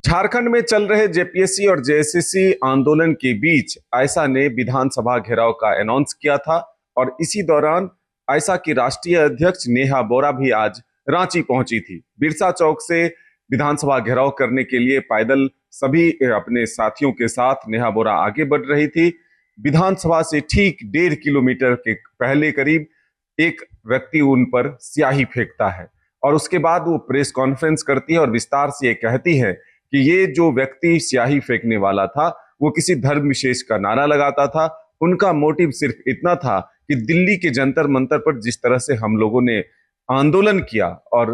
झारखंड में चल रहे जेपीएससी और जेएसएससी आंदोलन के बीच आयशा ने विधानसभा घेराव का अनाउंस किया था और इसी दौरान आयशा की राष्ट्रीय अध्यक्ष नेहा बोरा भी आज रांची पहुंची थी। बिरसा चौक से विधानसभा घेराव करने के लिए पैदल सभी अपने साथियों के साथ नेहा बोरा आगे बढ़ रही थी। विधानसभा से ठीक 1.5 किलोमीटर के पहले करीब एक व्यक्ति उन पर स्याही फेंकता है और उसके बाद वो प्रेस कॉन्फ्रेंस करती है और विस्तार से ये कहती है कि ये जो व्यक्ति स्याही फेंकने वाला था वो किसी धर्म विशेष का नारा लगाता था। उनका मोटिव सिर्फ इतना था कि दिल्ली के जंतर मंतर पर जिस तरह से हम लोगों ने आंदोलन किया और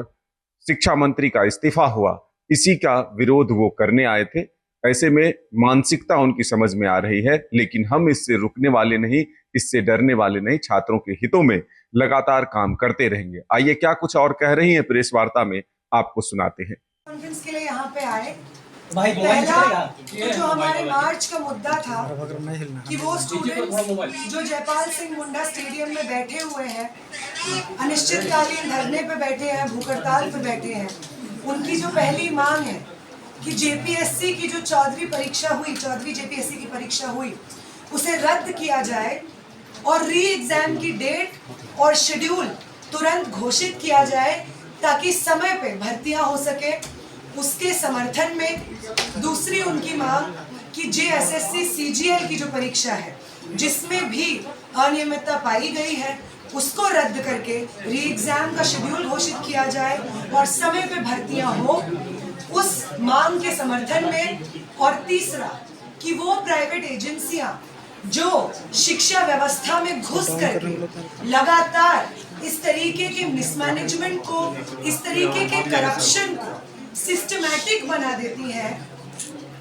शिक्षा मंत्री का इस्तीफा हुआ, इसी का विरोध वो करने आए थे। ऐसे में मानसिकता उनकी समझ में आ रही है, लेकिन हम इससे रुकने वाले नहीं, इससे डरने वाले नहीं। छात्रों के हितों में लगातार काम करते रहेंगे। आइए क्या कुछ और कह रही हैं प्रेस वार्ता में, आपको सुनाते हैं। कॉन्फ्रेंस के लिए यहाँ पे आए। पहला तो जो हमारे मार्च का मुद्दा था कि वो स्टूडेंट्स जो जयपाल सिंह मुंडा स्टेडियम में बैठे हुए हैं, अनिश्चितकालीन धरने पे बैठे हैं, भूख हड़ताल पे बैठे हैं, उनकी जो पहली मांग है कि जेपीएससी की जो 14वीं जेपीएससी की परीक्षा हुई उसे रद्द किया जाए और री एग्जाम की डेट और शेड्यूल तुरंत घोषित किया जाए ताकि समय पे भर्तियां हो सके। उसके समर्थन में दूसरी उनकी मांग कि जेएसएससी सीजीएल की जो परीक्षा है जिसमें भी अनियमितता पाई गई है उसको रद्द करके री एग्जाम का शेड्यूल घोषित किया जाए और समय पे भर्तियां हो, उस मांग के समर्थन में। और तीसरा कि वो प्राइवेट एजेंसियां जो शिक्षा व्यवस्था में घुस करके लगातार इस तरीके के मिसमैनेजमेंट को, इस तरीके के करप्शन को सिस्टमैटिक बना देती है,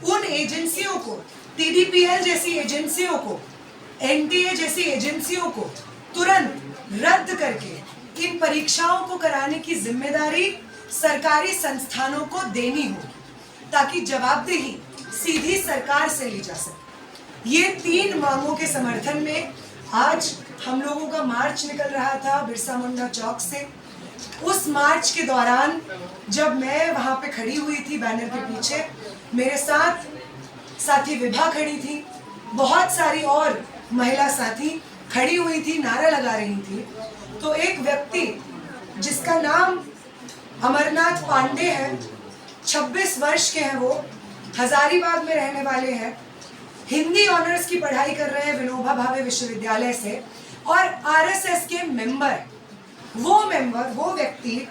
उन एजेंसियों को, टीडीपीएल जैसी एजेंसियों को, एनटीए जैसी एजेंसियों को तुरंत रद्द करके इन परीक्षाओं को कराने की जिम्मेदारी सरकारी संस्थानों को देनी होगी ताकि जवाबदेही सीधी सरकार से ली जा सके। ये 3 मांगों के समर्थन में आज हम लोगों का मार्च निकल रहा था बिरसा मुंडा चौक से। उस मार्च के दौरान जब मैं वहाँ पे खड़ी हुई थी बैनर के पीछे, मेरे साथ साथी विभा खड़ी थी, बहुत सारी और महिला साथी खड़ी हुई थी, नारा लगा रही थी। तो एक व्यक्ति जिसका नाम अमरनाथ पांडे है, 26 वर्ष के हैं, वो हजारीबाग में रहने वाले हैं, हिंदी ऑनर्स की पढ़ाई कर रहे हैं विनोबा भावे विश्वविद्यालय से और आरएसएस के मेंबर। वो व्यक्ति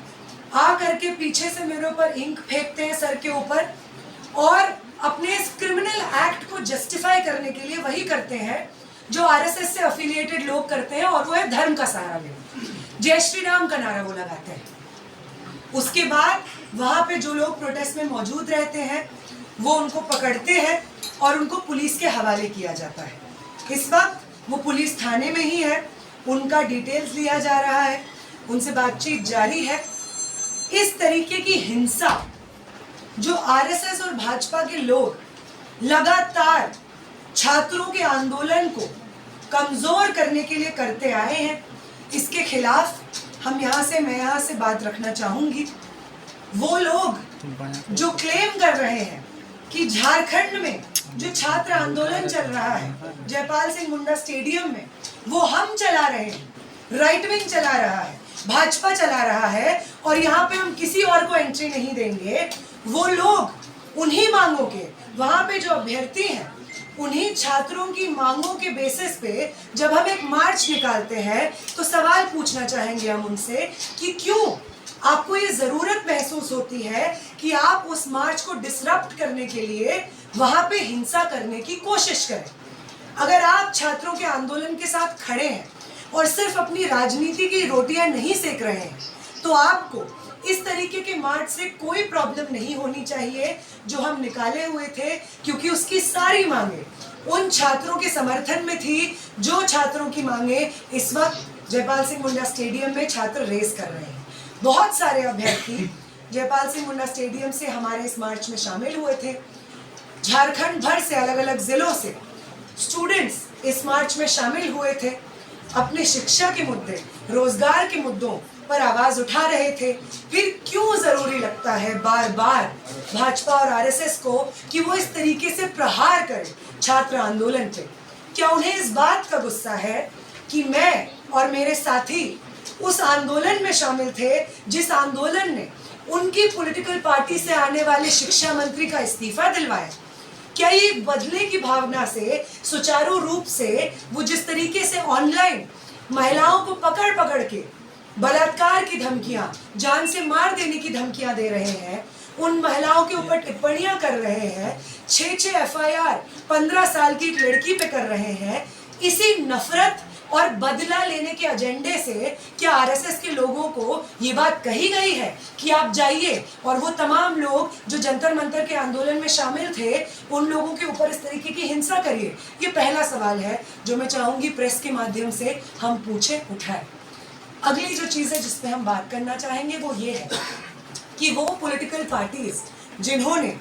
आ करके पीछे से मेरे ऊपर इंक फेंकते हैं सर के ऊपर और अपने इस क्रिमिनल एक्ट को जस्टिफाई करने के लिए वही करते हैं जो आरएसएस से एफिलिएटेड लोग करते हैं, और वो है धर्म का सहारा लेना, जय श्री राम का नारा वो लगाते हैं। उसके बाद वहाँ पे जो लोग प्रोटेस्ट में मौजूद रहते हैं वो उनको पकड़ते हैं और उनको पुलिस के हवाले किया जाता है। इस वक्त वो पुलिस थाने में ही है, उनका डिटेल्स लिया जा रहा है, उनसे बातचीत जारी है। इस तरीके की हिंसा जो आरएसएस और भाजपा के लोग लगातार छात्रों के आंदोलन को कमजोर करने के लिए करते आए हैं, इसके खिलाफ मैं यहाँ से बात रखना चाहूंगी। वो लोग जो क्लेम कर रहे हैं कि झारखंड में जो छात्र आंदोलन चल रहा है जयपाल सिंह मुंडा स्टेडियम में, वो हम चला रहे हैं, राइट विंग चला रहा है, भाजपा चला रहा है और यहाँ पे हम किसी और को एंट्री नहीं देंगे, वो लोग उन्हीं मांगों के, वहाँ पे जो अभ्यर्थी हैं उन्हीं छात्रों की मांगों के बेसिस पे जब हम एक मार्च निकालते हैं तो सवाल पूछना चाहेंगे हम उनसे कि क्यों आपको ये जरूरत महसूस होती है कि आप उस मार्च को डिसरप्ट करने के लिए वहां पे हिंसा करने की कोशिश करें। अगर आप छात्रों के आंदोलन के साथ खड़े हैं और सिर्फ अपनी राजनीति की रोटियां नहीं सेक रहे हैं तो आपको इस तरीके के मार्च से कोई प्रॉब्लम नहीं होनी चाहिए जो हम निकाले हुए थे, क्योंकि उसकी सारी मांगे उन छात्रों के समर्थन में थी जो छात्रों की मांगे इस वक्त जयपाल सिंह मुंडा स्टेडियम में छात्र रेस कर रहे हैं। बहुत सारे अभ्यर्थी जयपाल सिंह मुंडा स्टेडियम से हमारे इस मार्च में शामिल हुए थे। झारखंड भर से अलग अलग जिलों से स्टूडेंट्स इस मार्च में शामिल हुए थे। अपने शिक्षा के मुद्दे, रोजगार के मुद्दों पर आवाज उठा रहे थे, फिर क्यों जरूरी लगता है बार बार भाजपा और आरएसएस को कि वो इस तरीके से प्रहार करे छात्र आंदोलन पे? क्या उन्हें इस बात का गुस्सा है कि मैं और मेरे साथी उस आंदोलन में शामिल थे जिस आंदोलन ने उनकी पॉलिटिकल पार्टी से आने वाले शिक्षा मंत्री का इस्तीफा दिलवाया? क्या ये बदले की भावना से सुचारू रूप से वो जिस तरीके से ऑनलाइन महिलाओं को पकड़ पकड़ के बलात्कार की धमकियां, जान से मार देने की धमकियां दे रहे हैं, उन महिलाओं के ऊपर टिप्पणियां कर रहे हैं, 6 एफआईआर 15 साल की एक लड़की पे कर रहे हैं, इसी नफरत और बदला लेने के एजेंडे से क्या आरएसएस के लोगों को ये बात कही गई है कि आप जाइए और वो तमाम लोग जो जंतर मंतर के आंदोलन में शामिल थे उन लोगों के ऊपर इस तरीके की हिंसा करिए? ये पहला सवाल है जो मैं चाहूंगी प्रेस के माध्यम से हम पूछे उठाए। अगली जो चीज़ है जिस पे हम बात करना चाहेंगे वो ये है कि वो पॉलिटिकल पार्टीज जिन्होंने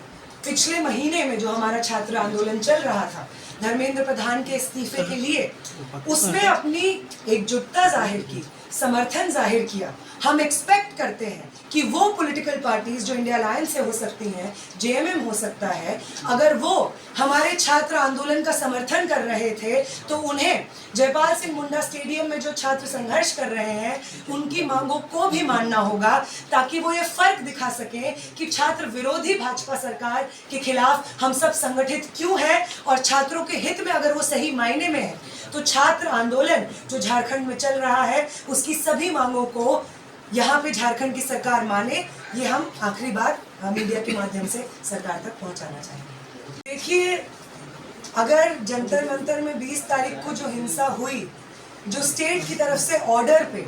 पिछले महीने में जो हमारा छात्र आंदोलन चल रहा था धर्मेंद्र प्रधान के इस्तीफे के लिए, उसमें अपनी एकजुटता जाहिर की, समर्थन जाहिर किया, हम एक्सपेक्ट करते हैं कि वो पॉलिटिकल पार्टीज जो इंडिया अलायंस से हो सकती हैं, जेएमएम हो सकता है, अगर वो हमारे छात्र आंदोलन का समर्थन कर रहे थे तो उन्हें जयपाल सिंह मुंडा स्टेडियम में जो छात्र संघर्ष कर रहे हैं उनकी मांगों को भी मानना होगा, ताकि वो ये फर्क दिखा सकें कि छात्र विरोधी भाजपा सरकार के खिलाफ हम सब संगठित क्यों हैं और छात्रों के हित में अगर वो सही मायने में है तो छात्र आंदोलन जो झारखंड में चल रहा है उसकी सभी मांगों को यहाँ पे झारखंड की सरकार माने। ये हम आखिरी बार मीडिया के माध्यम से सरकार तक पहुँचाना चाहेंगे। देखिए, अगर जंतर मंतर में 20 तारीख को जो हिंसा हुई, जो स्टेट की तरफ से ऑर्डर पे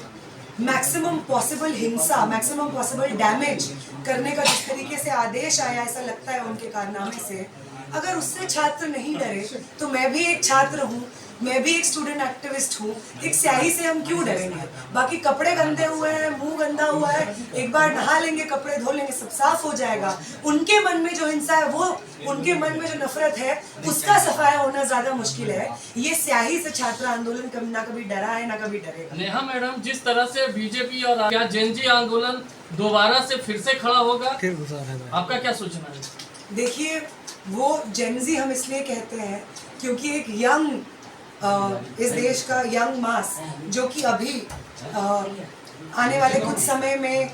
मैक्सिमम पॉसिबल हिंसा, मैक्सिमम पॉसिबल डैमेज करने का जिस तरीके से आदेश आया, ऐसा लगता है उनके कारनामे से, अगर उससे छात्र नहीं डरे तो मैं भी एक छात्र हूँ, मैं भी एक स्टूडेंट एक्टिविस्ट हूँ, एक स्याही से हम क्यों डरेंगे? बाकी कपड़े गंदे हुए हैं, मुंह गंदा हुआ है, एक बार नहा लेंगे, कपड़े धो लेंगे, सब साफ हो जाएगा। उनके मन में जो हिंसा है, वो उनके मन में जो नफरत है, उसका सफाया होना ज्यादा मुश्किल है। ये स्याही से छात्र आंदोलन कभी ना कभी डरा है ना कभी डरेगा। नेहा मैडम, जिस तरह से बीजेपी और क्या जेनजी आंदोलन दोबारा से फिर से खड़ा होगा, आपका क्या सूचना है? देखिए, वो जेनजी हम इसलिए कहते हैं क्योंकि एक यंग इस देश का यंग मास जो कि अभी आने वाले कुछ समय में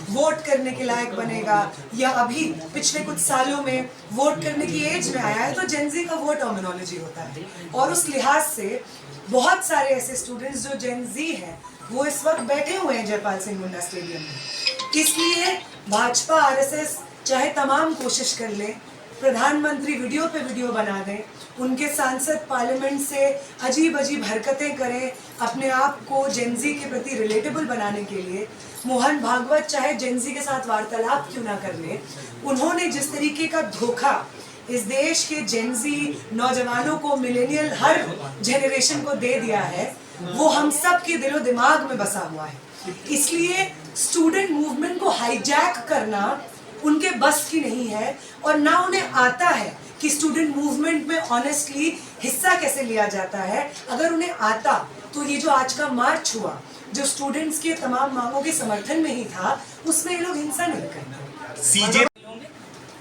वोट करने के लायक बनेगा या अभी पिछले कुछ सालों में वोट करने की एज में आया है, तो जेनजी का वो टर्मिनोलॉजी होता है। और उस लिहाज से बहुत सारे ऐसे स्टूडेंट्स जो जेनजी हैं वो इस वक्त बैठे हुए हैं जयपाल सिंह मुंडा स्टेडियम में। इसलिए भाजपा आरएसएस चाहे तमाम कोशिश कर ले, प्रधानमंत्री वीडियो पे वीडियो बना दें, उनके सांसद पार्लियामेंट से अजीब अजीब हरकतें करें अपने आप को जेनजी के प्रति रिलेटेबल बनाने के लिए, मोहन भागवत चाहे जेनजी के साथ वार्तालाप क्यों ना कर ले, उन्होंने जिस तरीके का धोखा इस देश के जेनजी नौजवानों को, मिलेनियल हर जनरेशन को दे दिया है, वो हम सब के दिलो दिमाग में बसा हुआ है। इसलिए स्टूडेंट मूवमेंट को हाईजैक करना उनके बस की नहीं है और ना उन्हें आता है कि स्टूडेंट मूवमेंट में ऑनेस्टली हिस्सा कैसे लिया जाता है। अगर उन्हें आता तो ये जो आज का मार्च हुआ, जो स्टूडेंट्स के तमाम मांगों के समर्थन में ही था, उसमें ये लोग हिंसा नहीं करते।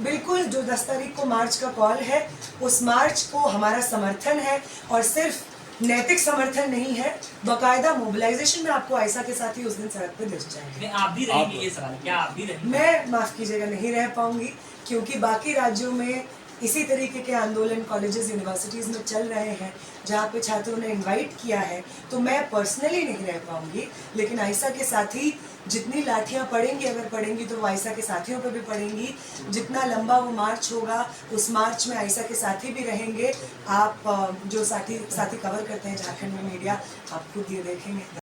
बिल्कुल, जो 10 तारीख को मार्च का कॉल है, उस मार्च को हमारा समर्थन है और सिर्फ नैतिक समर्थन नहीं है, बाकायदा मोबिलाइजेशन में आपको आयशा के साथ ही उस दिन सड़क पे दिख जाएंगे। आप भी रहेंगे? ये सवाल, क्या आप भी रहेंगे? मैं, माफ कीजिएगा, नहीं रह पाऊंगी क्योंकि बाकी राज्यों में इसी तरीके के आंदोलन कॉलेजेस यूनिवर्सिटीज़ में चल रहे हैं जहाँ पे छात्रों ने इनवाइट किया है, तो मैं पर्सनली नहीं रह पाऊंगी। लेकिन आयशा के साथी जितनी लाठियाँ पड़ेंगी, अगर पड़ेंगी तो वो आयशा के साथियों पे भी पड़ेंगी। जितना लंबा वो मार्च होगा, उस मार्च में आयशा के साथी भी रहेंगे। आप जो साथी कवर करते हैं झारखंड में मीडिया, आप खुद ये देखेंगे।